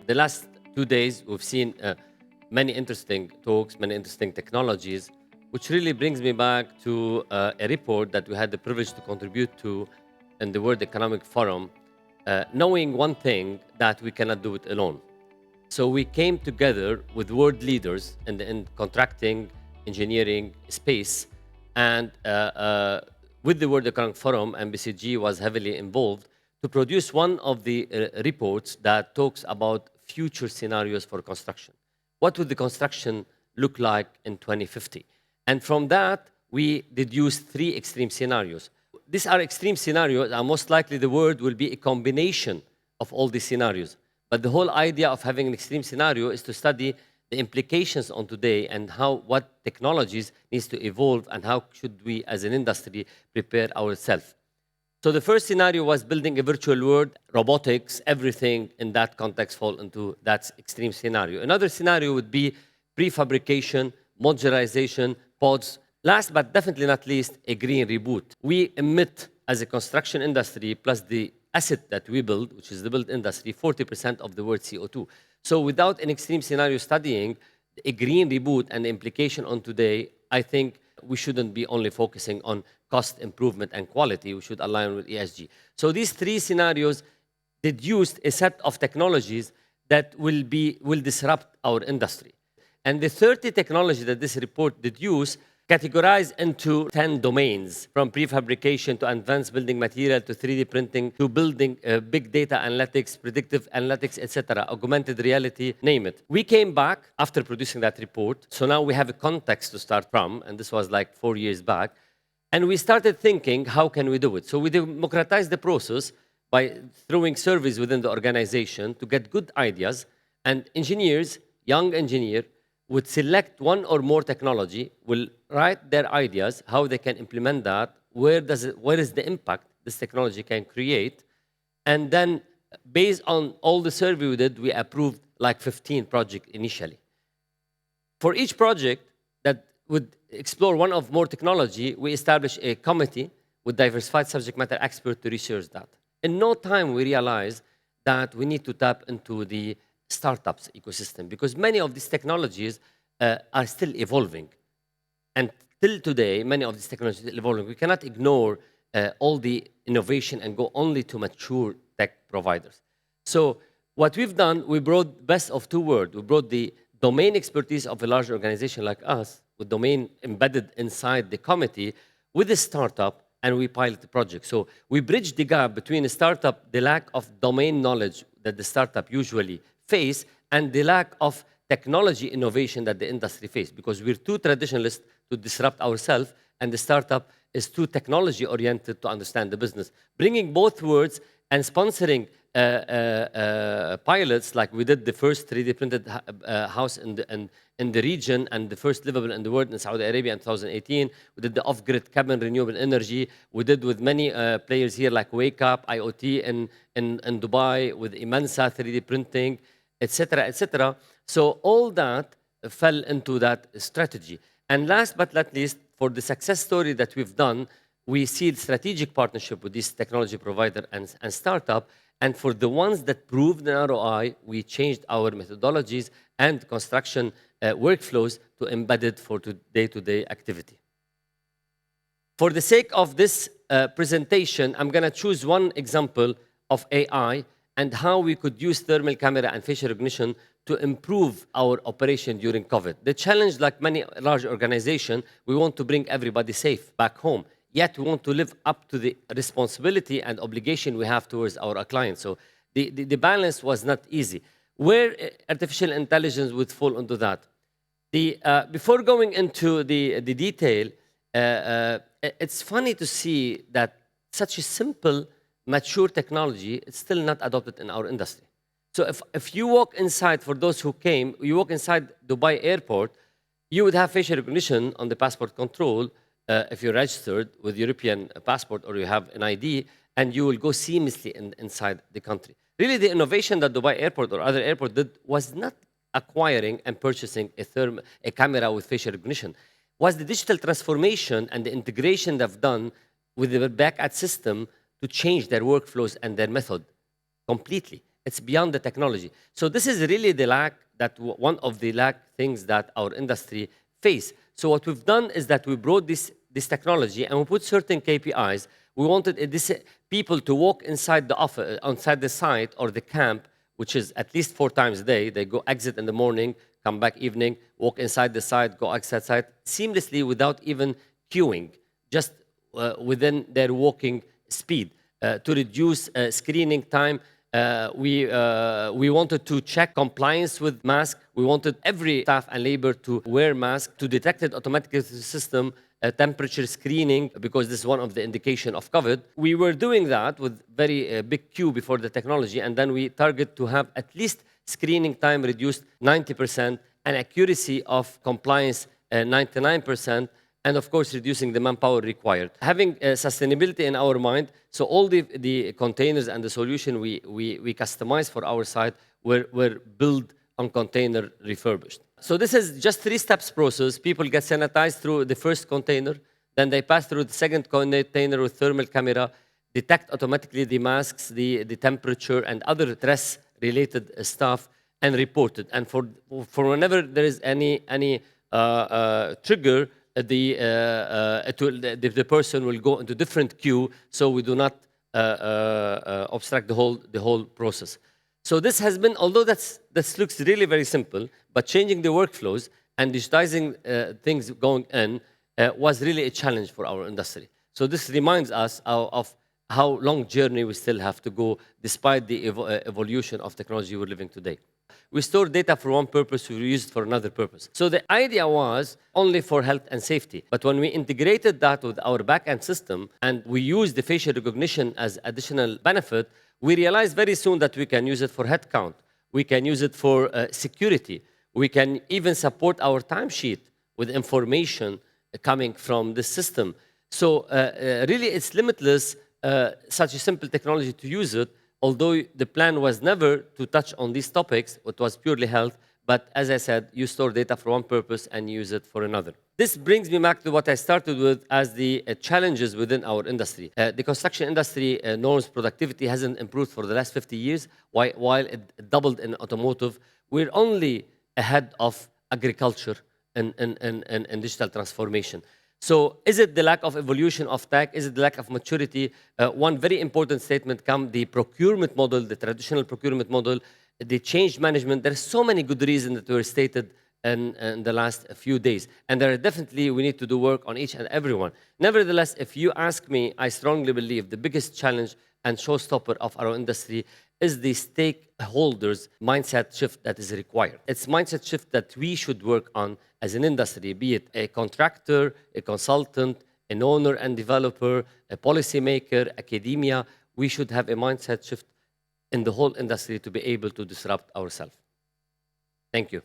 The last 2 days, we've seen many interesting talks, many interesting technologies, which really brings me back to a report that we had the privilege to contribute to in the World Economic Forum, knowing one thing, that we cannot do it alone. So we came together with world leaders in contracting, engineering space, and with the World Economic Forum, and BCG was heavily involved to produce one of the reports that talks about future scenarios for construction. What would the construction look like in 2050? And from that, we deduced 3 extreme scenarios. These are extreme scenarios, and most likely the world will be a combination of all these scenarios. But the whole idea of having an extreme scenario is to study the implications on today and what technologies needs to evolve and how should we as an industry prepare ourselves. So the first scenario was building a virtual world, robotics, everything in that context fall into that extreme scenario. Another scenario would be prefabrication, modularization, pods. Last but definitely not least, a green reboot. We emit as a construction industry plus the asset that we build, which is the built industry, 40% of the world's CO2. So without an extreme scenario studying a green reboot and the implication on today, I think we shouldn't be only focusing on cost improvement and quality. We should align with ESG. So these 3 scenarios deduced a set of technologies that will disrupt our industry. And the 30 technologies that this report deduced categorized into 10 domains, from prefabrication to advanced building material to 3D printing to building big data analytics, predictive analytics, etc., augmented reality, name it. We came back after producing that report, so now we have a context to start from, and this was like 4 years back, and we started thinking, how can we do it? So we democratized the process by throwing surveys within the organization to get good ideas, and engineers, young engineers, would select one or more technology, will write their ideas, how they can implement that, where is the impact this technology can create, and then based on all the survey we did, we approved like 15 projects initially. For each project that would explore one or more technology, we established a committee with diversified subject matter experts to research that. In no time, we realized that we need to tap into the startups ecosystem, because many of these technologies are still evolving. And till today, many of these technologies are evolving. We cannot ignore all the innovation and go only to mature tech providers. So what we've done, we brought best of 2 worlds. We brought the domain expertise of a large organization like us, with domain embedded inside the committee, with a startup, and we pilot the project. So we bridge the gap between a startup, the lack of domain knowledge that the startup usually face, and the lack of technology innovation that the industry face, because we're too traditionalist to disrupt ourselves, and the startup is too technology oriented to understand the business. Bringing both worlds and sponsoring pilots, like we did the first 3D printed house in the region and the first livable in the world in Saudi Arabia in 2018. We did the off-grid cabin renewable energy. We did with many players here like Wake Up, IoT in Dubai, with Imensa 3D printing, etc., etc. So all that fell into that strategy. And last but not least, for the success story that we've done, we sealed strategic partnership with this technology provider and startup. And for the ones that proved an ROI, we changed our methodologies and construction workflows to embed it for day-to-day activity. For the sake of this presentation, I'm going to choose one example of AI and how we could use thermal camera and facial recognition to improve our operation during COVID. The challenge, like many large organizations, we want to bring everybody safe back home. Yet we want to live up to the responsibility and obligation we have towards our clients. So the balance was not easy. Where artificial intelligence would fall into that? Before going into the detail, it's funny to see that such a simple, mature technology is still not adopted in our industry. So if you walk inside, for those who came, you walk inside Dubai airport, you would have facial recognition on the passport control if you're registered with European passport or you have an ID, and you will go seamlessly inside the country. Really, the innovation that Dubai airport or other airport did was not acquiring and purchasing a camera with facial recognition, was the digital transformation and the integration they've done with the back-end system to change their workflows and their method completely. It's beyond the technology. So this is really the lack that one of the lack things that our industry face. So what we've done is that we brought this technology and we put certain KPIs. We wanted people to walk inside the office, inside the site or the camp, which is at least 4 times a day. They go exit in the morning, come back evening, walk inside the site, go outside site, seamlessly without even queuing, just within their walking speed. To reduce screening time, we wanted to check compliance with masks. We wanted every staff and labor to wear masks, to detect it automatically through the system, temperature screening, because this is one of the indication of COVID. We were doing that with very big queue before the technology, and then we target to have at least screening time reduced 90% and accuracy of compliance 99%, and of course reducing the manpower required. Having sustainability in our mind, so all the containers and the solution we customized for our site were built on container refurbished. So this is just 3 steps process. People get sanitized through the first container, then they pass through the second container with thermal camera, detect automatically the masks, the temperature, and other stress-related stuff, and report it. And for whenever there is any trigger, the person will go into different queue, so we do not obstruct the whole process. So this has been, although this looks really very simple, but changing the workflows and digitizing things going in was really a challenge for our industry. So this reminds us of how long journey we still have to go despite the evolution of technology we're living today. We store data for one purpose, we use it for another purpose. So the idea was only for health and safety. But when we integrated that with our back-end system and we used the facial recognition as additional benefit, we realized very soon that we can use it for headcount. We can use it for security. We can even support our timesheet with information coming from the system. So really it's limitless, such a simple technology to use it, although the plan was never to touch on these topics, it was purely health, but as I said, you store data for one purpose and use it for another. This brings me back to what I started with as the challenges within our industry. The construction industry norms productivity hasn't improved for the last 50 years, while it doubled in automotive. We're only ahead of agriculture and digital transformation. So is it the lack of evolution of tech? Is it the lack of maturity? One very important statement comes, the procurement model, the traditional procurement model, the change management. There are so many good reasons that were stated in the last few days. And there are definitely, we need to do work on each and every one. Nevertheless, if you ask me, I strongly believe the biggest challenge and showstopper of our industry is the stakeholders' mindset shift that is required. It's mindset shift that we should work on as an industry, be it a contractor, a consultant, an owner and developer, a policymaker, academia. We should have a mindset shift in the whole industry to be able to disrupt ourselves. Thank you.